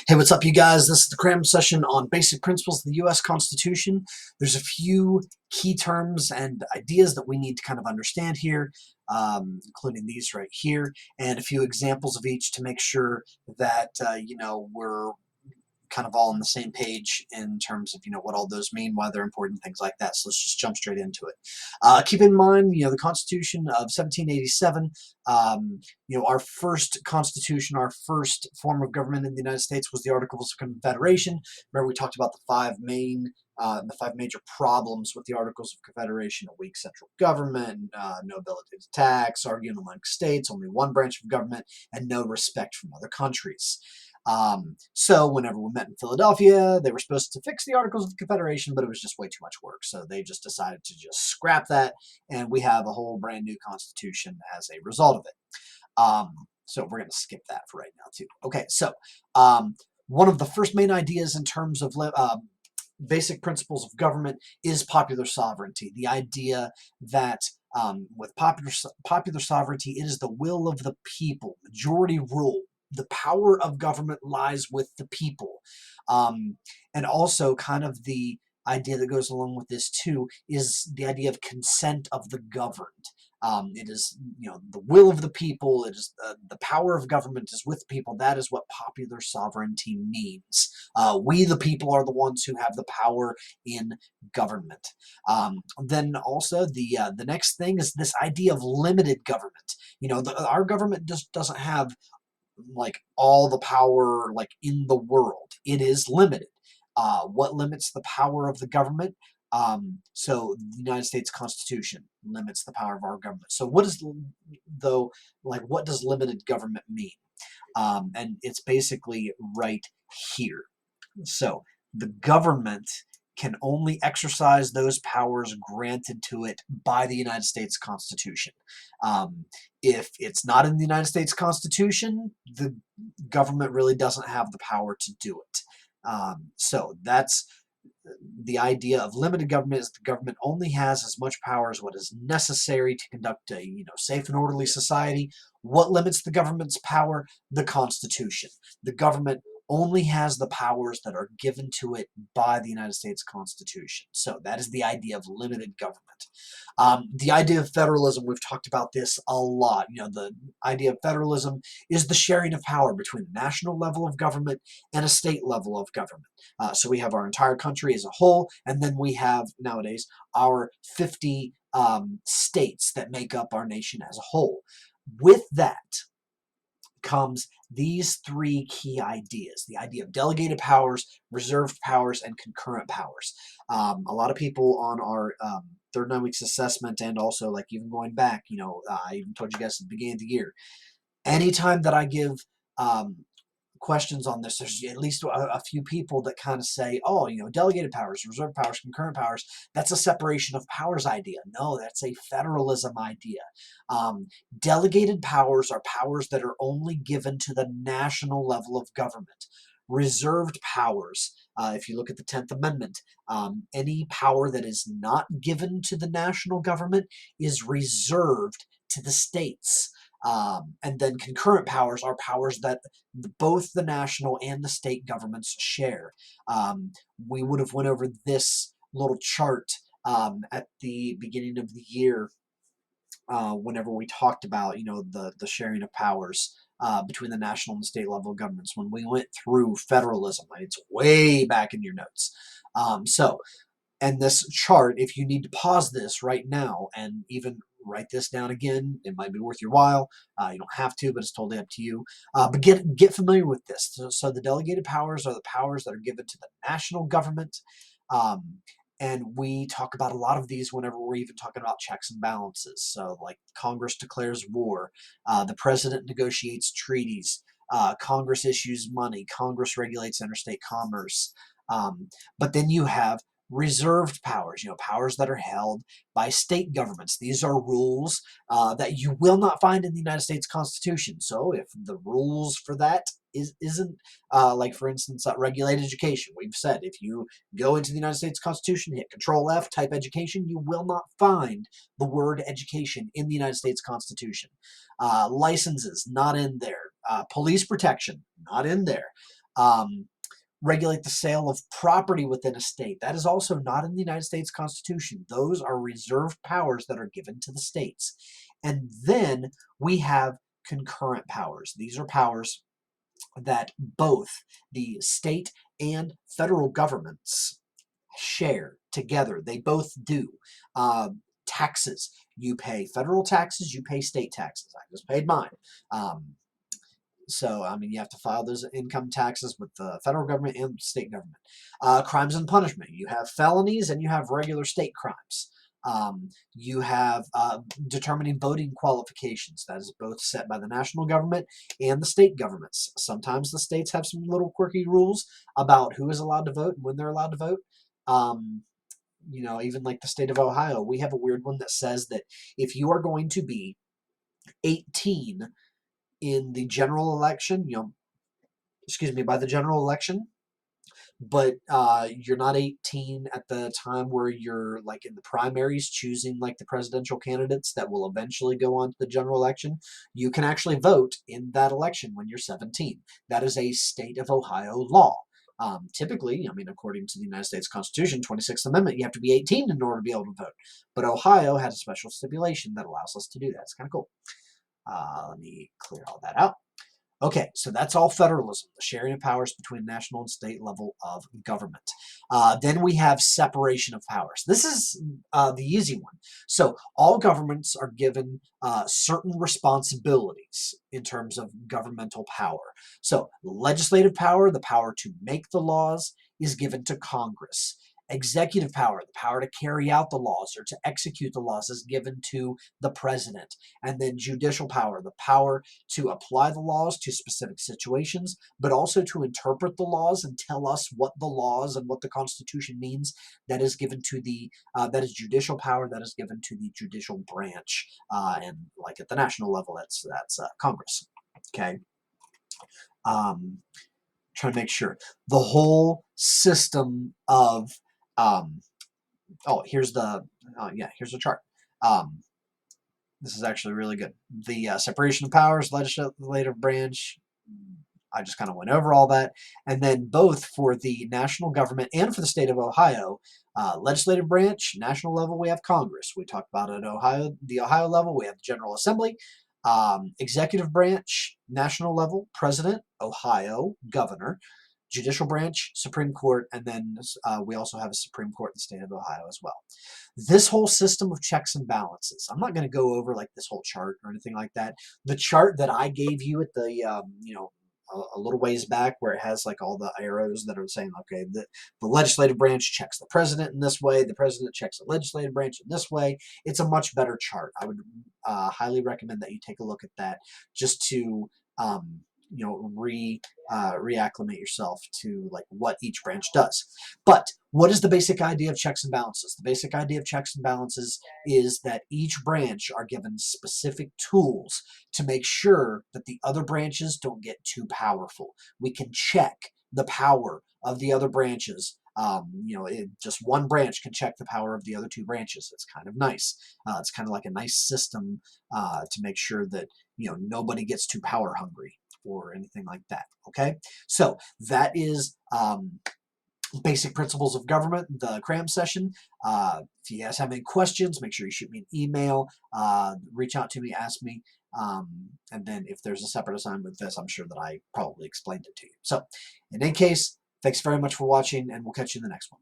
Hey, what's up, you guys? This is the Cram session on basic principles of the U.S. Constitution. There's a few key terms and ideas that we need to kind of understand here, including these right here, and a few examples of each to make sure that, we're kind of all on the same page in terms of what all those mean, why they're important, things like that. So let's just jump straight into it. Keep in mind, the Constitution of 1787. Our first constitution, our first form of government in the United States was the Articles of Confederation. Remember, we talked about the five major problems with the Articles of Confederation: a weak central government, no ability to tax, arguing among states, only one branch of government, and no respect from other countries. So whenever we met in Philadelphia, they were supposed to fix the Articles of Confederation, but it was just way too much work. So they just decided to just scrap that, and we have a whole brand new constitution as a result of it. So we're going to skip that for right now too. Okay, so one of the first main ideas in terms of basic principles of government is popular sovereignty. The idea that with popular sovereignty, it is the will of the people, majority rule. The power of government lies with the people. And also kind of the idea that goes along with this too is the idea of consent of the governed. It is, the will of the people. It is the power of government is with the people. That is what popular sovereignty means. We, the people, are the ones who have the power in government. Then also the next thing is this idea of limited government. Our government just doesn't have like all the power like in the world. It is limited. What limits the power of the government? So the United States Constitution limits the power of our government. So what does limited government mean? And it's basically right here. So the government can only exercise those powers granted to it by the United States Constitution. If it's not in the United States Constitution, the government really doesn't have the power to do it. So that's the idea of limited government is the government only has as much power as what is necessary to conduct a safe and orderly society. What limits the government's power? The Constitution. The government only has the powers that are given to it by the United States Constitution. So that is the idea of limited government. The idea of federalism, we've talked about this a lot. The idea of federalism is the sharing of power between the national level of government and a state level of government. So we have our entire country as a whole, and then we have nowadays our 50 states that make up our nation as a whole. With that comes these three key ideas: the idea of delegated powers, reserved powers, and concurrent powers. A lot of people on our third 9 weeks assessment, and also like even going back, I even told you guys at the beginning of the year, anytime that I give questions on this, there's at least a few people that kind of say, oh, delegated powers, reserved powers, concurrent powers, that's a separation of powers idea. No, that's a federalism idea. Delegated powers are powers that are only given to the national level of government. Reserved powers, if you look at the 10th Amendment, any power that is not given to the national government is reserved to the states. And then concurrent powers are powers that both the national and the state governments share. We would have went over this little chart at the beginning of the year whenever we talked about the sharing of powers between the national and state level governments. When we went through federalism, it's way back in your notes. And this chart, if you need to pause this right now and even write this down again, it might be worth your while. You don't have to, but it's totally up to you. But get familiar with this. So the delegated powers are the powers that are given to the national government. And we talk about a lot of these whenever we're even talking about checks and balances. So like Congress declares war, the president negotiates treaties, Congress issues money, Congress regulates interstate commerce. But then you have reserved powers, powers that are held by state governments. These are rules that you will not find in the United States Constitution. So if the rules for that isn't like, for instance, regulated education, we've said if you go into the United States Constitution, hit Control F, type education, you will not find the word education in the United States Constitution. Licenses, not in there. Police protection, not in there. Regulate the sale of property within a state. That is also not in the United States Constitution. Those are reserved powers that are given to the states. And then we have concurrent powers. These are powers that both the state and federal governments share together. They both do. Taxes. You pay federal taxes, you pay state taxes. I just paid mine. So, I mean, you have to file those income taxes with the federal government and state government. Crimes and punishment. You have felonies and you have regular state crimes. You have determining voting qualifications. That is both set by the national government and the state governments. Sometimes the states have some little quirky rules about who is allowed to vote and when they're allowed to vote. Even like the state of Ohio, we have a weird one that says that if you are going to be 18 in the general election, by the general election, but you're not 18 at the time where you're like in the primaries choosing like the presidential candidates that will eventually go on to the general election, you can actually vote in that election when you're 17. That is a state of Ohio law. Typically, I mean, according to the United States Constitution, 26th Amendment, you have to be 18 in order to be able to vote. But Ohio has a special stipulation that allows us to do that. It's kind of cool. Let me clear all that out. Okay, so that's all federalism, the sharing of powers between national and state level of government. Then we have separation of powers. This is the easy one. So all governments are given certain responsibilities in terms of governmental power. So legislative power, the power to make the laws, is given to Congress. Executive power, the power to carry out the laws or to execute the laws, is given to the president. And then judicial power, the power to apply the laws to specific situations, but also to interpret the laws and tell us what the laws and what the Constitution means. That is given to that is judicial power. That is given to the judicial branch, and like at the national level, that's Congress. Okay. Trying to make sure the whole system of here's the chart. This is actually really good. The separation of powers, legislative branch, I just kind of went over all that. And then both for the national government and for the state of Ohio, legislative branch, national level, we have Congress. We talked about it at the Ohio level, we have the General Assembly. Executive branch, national level, president, Ohio, governor. Judicial branch, Supreme Court, and then we also have a Supreme Court in the state of Ohio as well. This whole system of checks and balances, I'm not going to go over like this whole chart or anything like that. The chart that I gave you at the, a little ways back where it has like all the arrows that are saying, okay, the legislative branch checks the president in this way, the president checks the legislative branch in this way. It's a much better chart. I would highly recommend that you take a look at that just to reacclimate yourself to like what each branch does. But what is the basic idea of checks and balances? The basic idea of checks and balances is that each branch are given specific tools to make sure that the other branches don't get too powerful. We can check the power of the other branches. Just one branch can check the power of the other two branches. It's kind of nice. It's kind of like a nice system to make sure that nobody gets too power hungry or anything like that. Okay, so that is basic principles of government, the Cram session. If you guys have any questions, make sure you shoot me an email, reach out to me, ask me, and then if there's a separate assignment with this, I'm sure that I probably explained it to you. So in any case, thanks very much for watching, and we'll catch you in the next one.